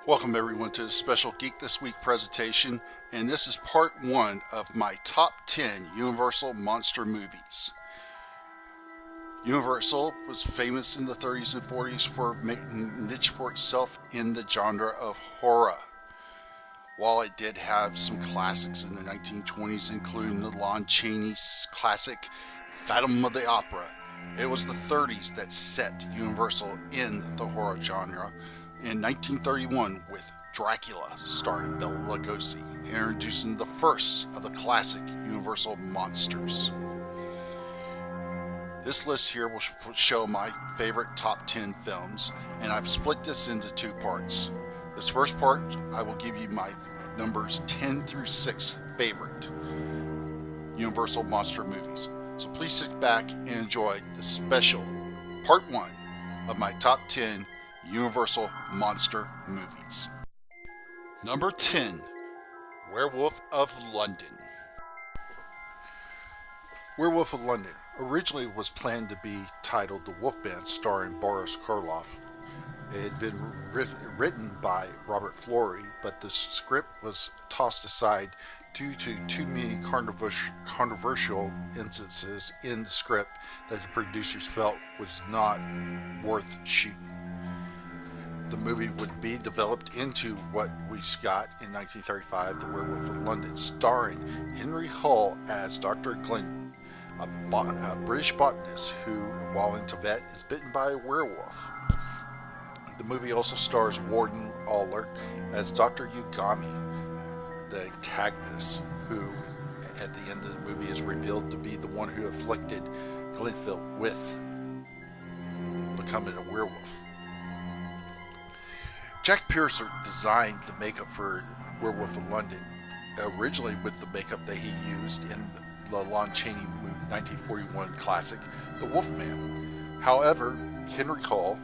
Welcome everyone to the special Geek This Week presentation, and this is part 1 of my top 10 Universal monster movies. Universal was famous in the 30s and 40s for making a niche for itself in the genre of horror. While it did have some classics in the 1920s, including the Lon Chaney's classic Phantom of the Opera, it was the 30s that set Universal in the horror genre in 1931 with Dracula, starring Bela Lugosi, introducing the first of the classic Universal monsters. This list here will show my favorite top 10 films, and I've split this into 2 parts. This first part, I will give you my numbers 10 through 6 favorite Universal monster movies. So please sit back and enjoy the special part 1 of my top 10 Universal monster movies. Number 10, Werewolf of London. Werewolf of London originally was planned to be titled The Wolfman, starring Boris Karloff. It had been written by Robert Florey, but the script was tossed aside due to too many controversial instances in the script that the producers felt was not worth shooting. The movie would be developed into what we got in 1935, The Werewolf of London, starring Henry Hull as Dr. Glendon, a British botanist who, while in Tibet, is bitten by a werewolf. The movie also stars Warden Aller as Dr. Ugami, the antagonist, who at the end of the movie is revealed to be the one who afflicted Glenfield with becoming a werewolf. Jack Pierce designed the makeup for Werewolf of London, originally with the makeup that he used in the Lon Chaney 1941 classic, The Wolfman. However, Henry Hull,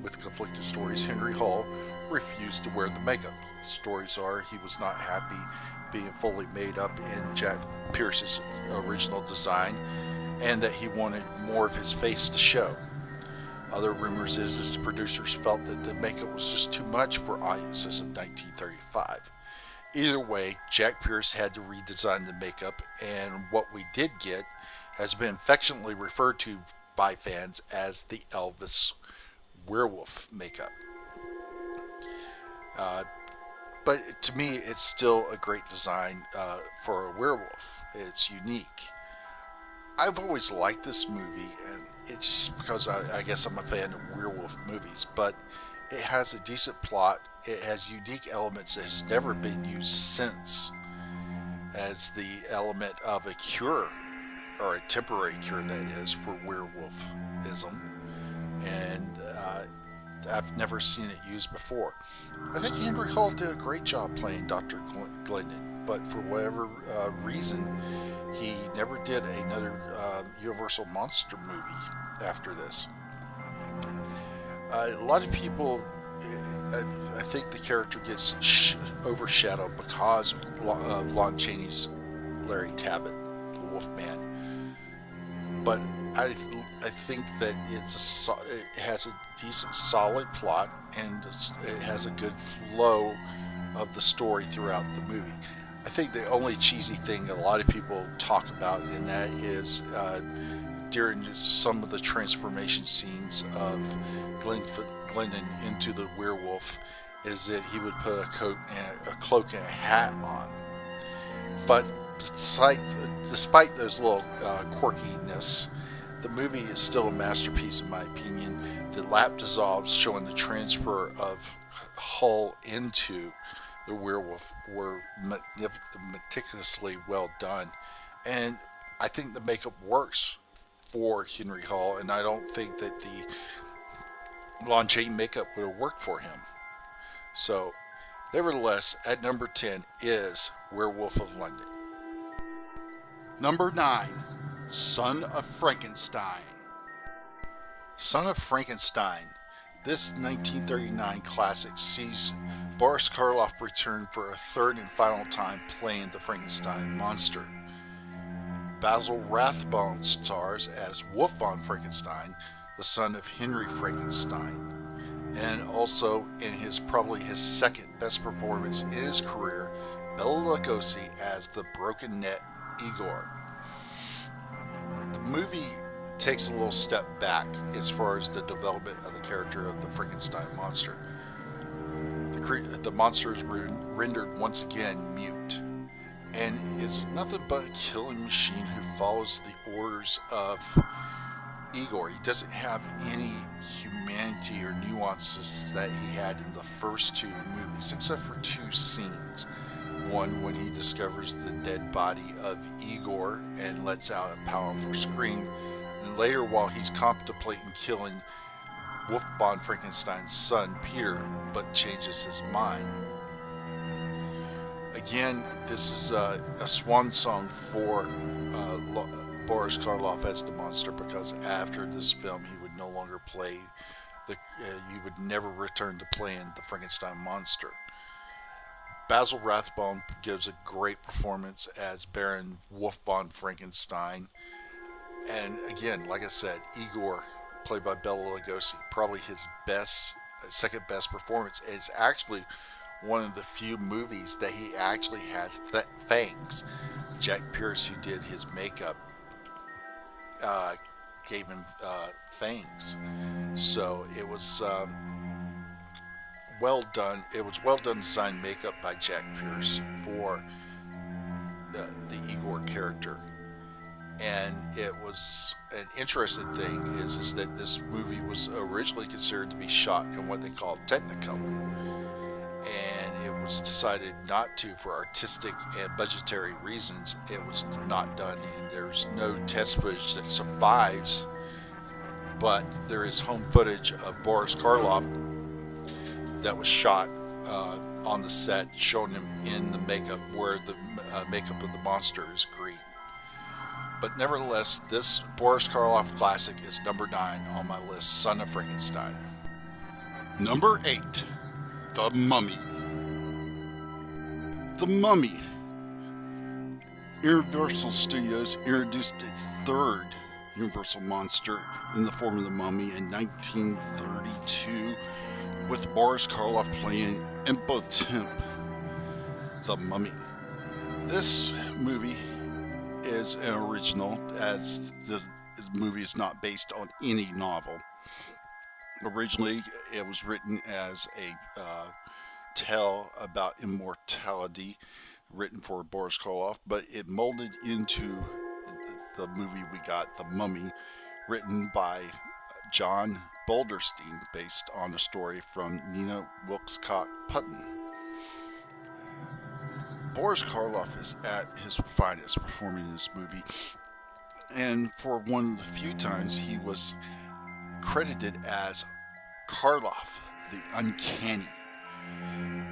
with conflicting stories, Henry Hull refused to wear the makeup. Stories are he was not happy being fully made up in Jack Pierce's original design, and that he wanted more of his face to show. Other rumors is the producers felt that the makeup was just too much for audiences in 1935. Either way, Jack Pierce had to redesign the makeup, and what we did get has been affectionately referred to by fans as the Elvis werewolf makeup. But to me, it's still a great design for a werewolf. It's unique. I've always liked this movie, and it's just because I guess I'm a fan of werewolf movies, but it has a decent plot. It has unique elements that has never been used since, as the element of a cure, or a temporary cure that is, for werewolfism, and I've never seen it used before. I think Henry Hull did a great job playing Dr. Glendon, but for whatever reason, he never did another Universal monster movie after this. A lot of people, I think the character gets overshadowed because of Lon Chaney's Larry Tabbitt, the Wolfman. But I think that it has a decent, solid plot, and it has a good flow of the story throughout the movie. I think the only cheesy thing a lot of people talk about in that is during some of the transformation scenes of Glendon into the werewolf, is that he would put a cloak and a hat on. But despite those little quirkiness, the movie is still a masterpiece in my opinion. The lap dissolves showing the transfer of Hull into the werewolf were meticulously well done, and I think the makeup works for Henry Hull, and I don't think that the Lon Chaney makeup would have worked for him. So nevertheless, at number 10 is Werewolf of London. Number 9, Son of Frankenstein. Son of Frankenstein. This 1939 classic sees Boris Karloff return for a third and final time playing the Frankenstein monster. Basil Rathbone stars as Wolfman Frankenstein, the son of Henry Frankenstein. And also in probably his second best performance in his career, Bela Lugosi as the broken net Igor. The movie takes a little step back as far as the development of the character of the Frankenstein monster. The monster is rendered once again mute, and is nothing but a killing machine who follows the orders of Igor. He doesn't have any humanity or nuances that he had in the first two movies, except for two scenes. One when he discovers the dead body of Igor and lets out a powerful scream, and later while he's contemplating killing Wolfman Frankenstein's son Peter, but changes his mind. Again, this is a swan song for Boris Karloff as the monster, because after this film he would no longer play you would never return to playing the Frankenstein monster. Basil Rathbone gives a great performance as Baron Wolfman Frankenstein, and again, like I said, Igor, played by Bela Lugosi, probably his second best performance. It's actually one of the few movies that he actually has fangs. Jack Pierce, who did his makeup, gave him fangs. So it was well done. It was well done designed makeup by Jack Pierce for the Igor character. And it was an interesting thing is that this movie was originally considered to be shot in what they call Technicolor, and it was decided not to for artistic and budgetary reasons. It was not done, and there's no test footage that survives, but there is home footage of Boris Karloff that was shot on the set, showing him in the makeup, where the makeup of the monster is green. But nevertheless, this Boris Karloff classic is number 9 on my list, Son of Frankenstein. Number 8, The Mummy. The Mummy. Universal Studios introduced its third Universal monster in the form of the Mummy in 1932, with Boris Karloff playing Imhotep, the Mummy. This movie is an original, as the movie is not based on any novel. Originally, it was written as a tale about immortality, written for Boris Karloff, but it molded into the movie we got, The Mummy, written by John Boulderstein, based on a story from Nina Wilkes Putnam. Boris Karloff is at his finest performing in this movie, and for one of the few times he was credited as Karloff, the Uncanny.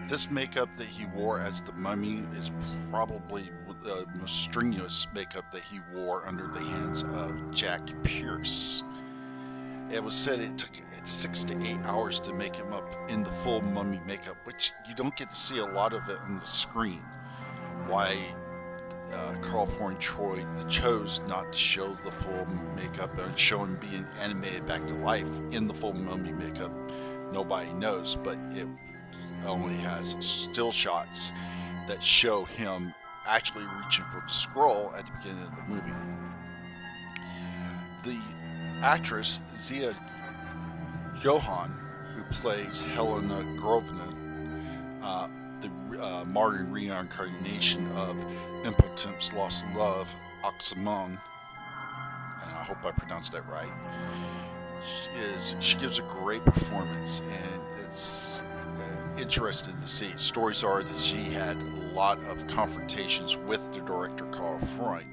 This makeup that he wore as the Mummy is probably the most strenuous makeup that he wore under the hands of Jack Pierce. It was said it took 6 to 8 hours to make him up in the full Mummy makeup, which you don't get to see a lot of it on the screen. Why Carl Foreign Troy chose not to show the full makeup and show him being animated back to life in the full Mummy makeup, nobody knows, but it only has still shots that show him actually reaching for the scroll at the beginning of the movie. The actress Zia Johann, who plays Helena Grovna, the modern reincarnation of Imhotep's lost love, Oxymon, and I hope I pronounced that right, she gives a great performance, and it's interesting to see. Stories are that she had a lot of confrontations with the director Carl Freund.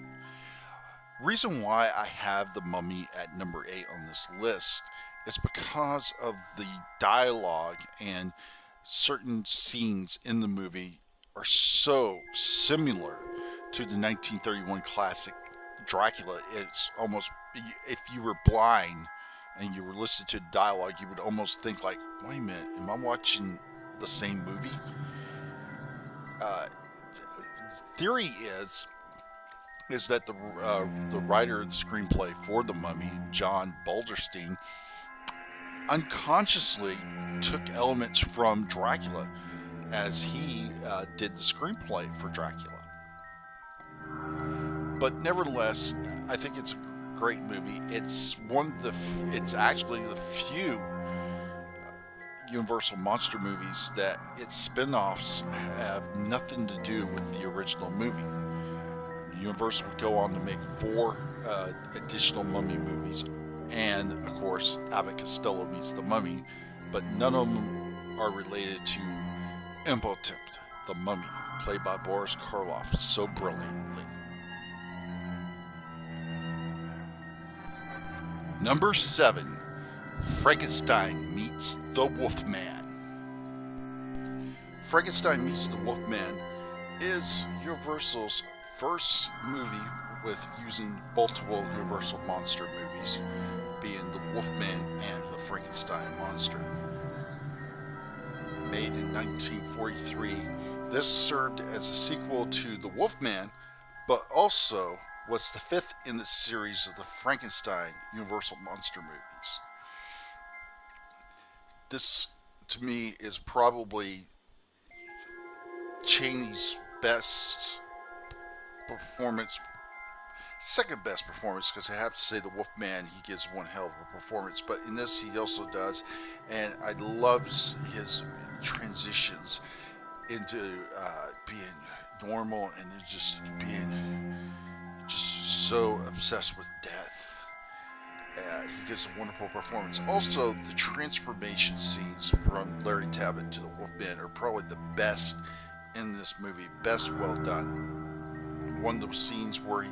Reason why I have The Mummy at number 8 on this list is because of the dialogue, and certain scenes in the movie are so similar to the 1931 classic Dracula. It's almost, if you were blind and you were listening to dialogue, you would almost think like, wait a minute, am I watching the same movie? Theory is that the writer of the screenplay for The Mummy, John Boulderstein, unconsciously took elements from Dracula, as he did the screenplay for Dracula. But nevertheless, I think it's a great movie. It's it's actually the few Universal monster movies that its spin-offs have nothing to do with the original movie. Universal would go on to make 4 additional Mummy movies, and of course Abbott Costello meets the Mummy, but none of them are related to Imhotep, the Mummy, played by Boris Karloff so brilliantly. Number 7, Frankenstein meets the Wolfman. Frankenstein meets the Wolfman is Universal's first movie with using multiple Universal monster movies, being the Wolfman and the Frankenstein monster. Made in 1943, this served as a sequel to the Wolfman, but also was the 5th in the series of the Frankenstein Universal monster movies. This, to me, is probably Chaney's best performance, second best performance, because I have to say the Wolfman, he gives one hell of a performance, but in this he also does, and I love his transitions into being normal and then just being just so obsessed with death. He gives a wonderful performance. Also, the transformation scenes from Larry Tabbitt to the Wolfman are probably the best in this movie, best well done. One of those scenes where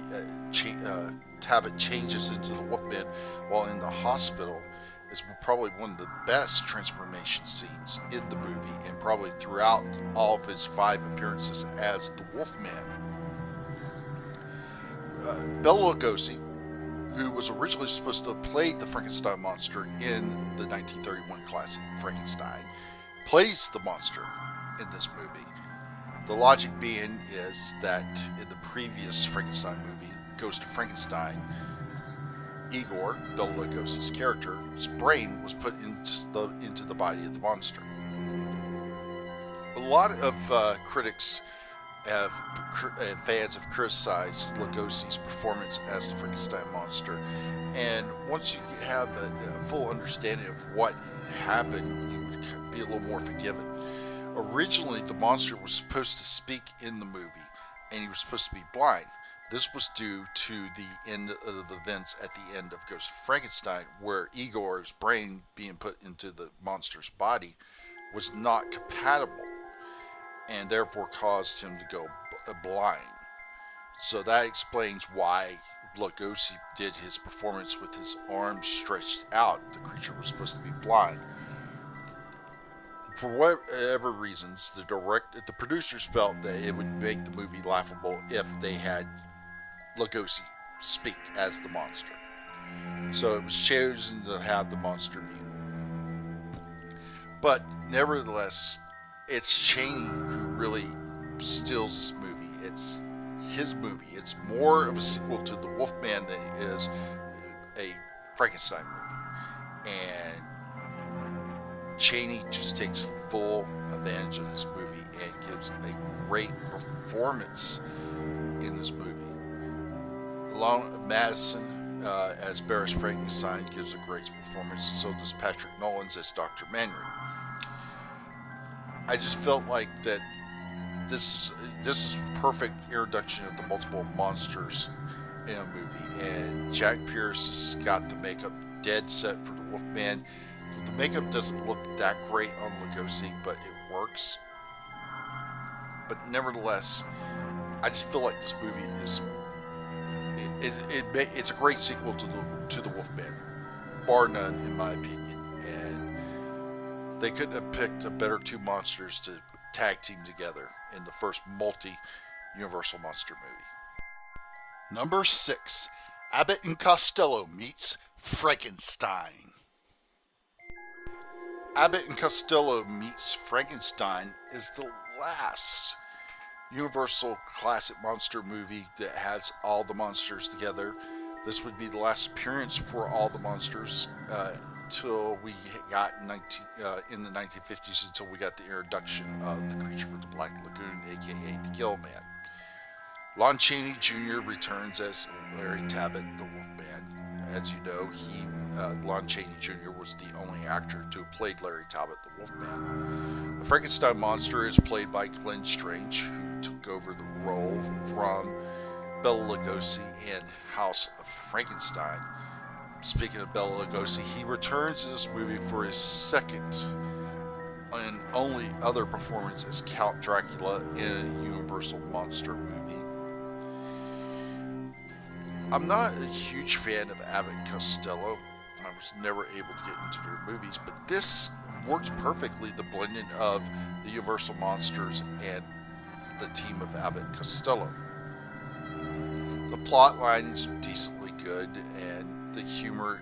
Tabbitt changes into the Wolfman while in the hospital is probably one of the best transformation scenes in the movie, and probably throughout all of his 5 appearances as the Wolfman. Bela Lugosi, who was originally supposed to have played the Frankenstein monster in the 1931 classic Frankenstein, plays the monster in this movie. The logic being is that in the previous Frankenstein movie, Ghost of Frankenstein, Igor, Bela Lugosi's character's brain was put into the body of the monster. A lot of critics and fans have criticized Lugosi's performance as the Frankenstein monster, and once you have a full understanding of what happened, you would be a little more forgiving. Originally, the monster was supposed to speak in the movie, and he was supposed to be blind. This was due to the end of the events at the end of Ghost of Frankenstein, where Igor's brain being put into the monster's body was not compatible, and therefore caused him to go blind. So that explains why Lugosi did his performance with his arms stretched out. The creature was supposed to be blind. For whatever reasons, the producers felt that it would make the movie laughable if they had Lugosi speak as the monster. So it was chosen to have the monster mute. But nevertheless, it's Chaney who really steals this movie. It's his movie. It's more of a sequel to The Wolfman than it is a Frankenstein movie. And Chaney just takes full advantage of this movie and gives a great performance in this movie. Along Madison as Barris Frankenstein gives a great performance, and so does Patrick Nolans as Dr. Manring. I just felt like that this is perfect introduction of the multiple monsters in a movie, and Jack Pierce has got the makeup dead set for the Wolfman. The makeup doesn't look that great on Lugosi, but it works. But nevertheless, I just feel like this movie is it's a great sequel to the Wolfman, bar none in my opinion. And they couldn't have picked a better 2 monsters to tag team together in the first multi-Universal monster movie. Number 6, Abbott and Costello meets Frankenstein. Abbott and Costello meets Frankenstein is the last Universal classic monster movie that has all the monsters together. This would be the last appearance for all the monsters till we got in the 1950s, until we got the introduction of the creature with the Black Lagoon, aka the Gill Man. Lon Chaney Jr. returns as Larry Tabbitt, the Wolfman. As you know, Lon Chaney Jr. was the only actor to have played Larry Tabbitt, the Wolfman. The Frankenstein monster is played by Glenn Strange, who took over the role from Bela Lugosi in House of Frankenstein. Speaking of Bela Lugosi, he returns in this movie for his second and only other performance as Count Dracula in a Universal monster movie. I'm not a huge fan of Abbott and Costello. I was never able to get into their movies, but this works perfectly, the blending of the Universal monsters and the team of Abbott and Costello. The plot line is decently good, and the humor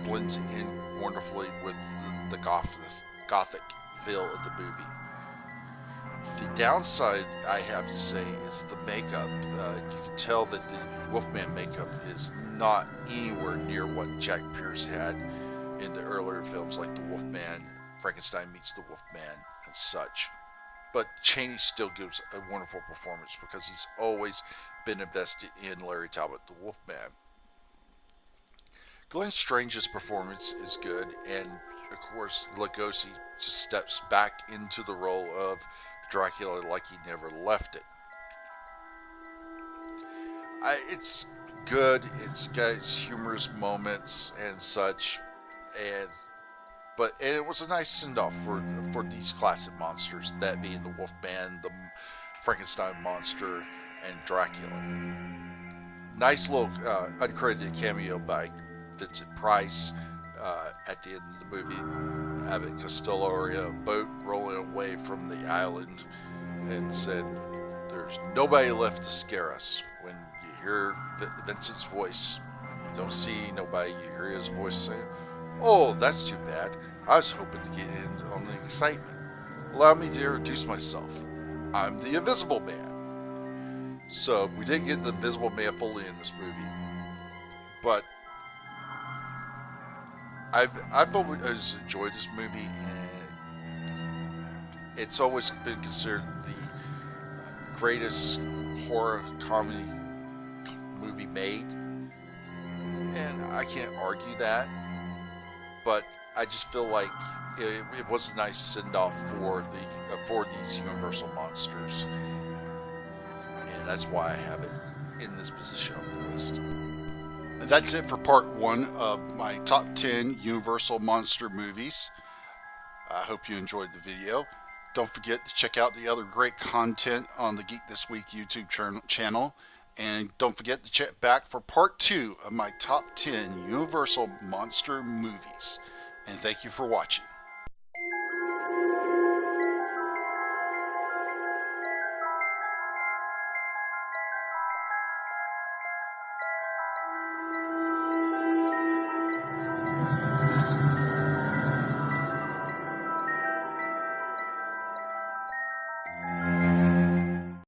blends in wonderfully with the gothic feel of the movie. The downside, I have to say, is the makeup. You can tell that the Wolfman makeup is not anywhere near what Jack Pierce had in the earlier films like The Wolfman, Frankenstein Meets the Wolfman, and such. But Chaney still gives a wonderful performance because he's always been invested in Larry Tabbitt, the Wolfman. Glenn Strange's performance is good, and of course Lugosi just steps back into the role of Dracula like he never left it. It's good. It's got its humorous moments and such, and it was a nice send-off for these classic monsters, that being the Wolfman, the Frankenstein monster, and Dracula. Nice little uncredited cameo by Vincent Price at the end of the movie. Abbott and Costello are in a boat rolling away from the island, and said, "There's nobody left to scare us." When you hear Vincent's voice, you don't see nobody, you hear his voice saying, "Oh, that's too bad. I was hoping to get in on the excitement. Allow me to introduce myself. I'm the Invisible Man." So we didn't get the Invisible Man fully in this movie, but I've always enjoyed this movie, and it's always been considered the greatest horror comedy movie made, and I can't argue that, but I just feel like it was a nice send-off for these Universal monsters, and that's why I have it in this position on the list. And that's it for part 1 of my top 10 Universal monster movies. I hope you enjoyed the video. Don't forget to check out the other great content on the Geek This Week YouTube channel. And don't forget to check back for part 2 of my top 10 Universal monster movies. And thank you for watching.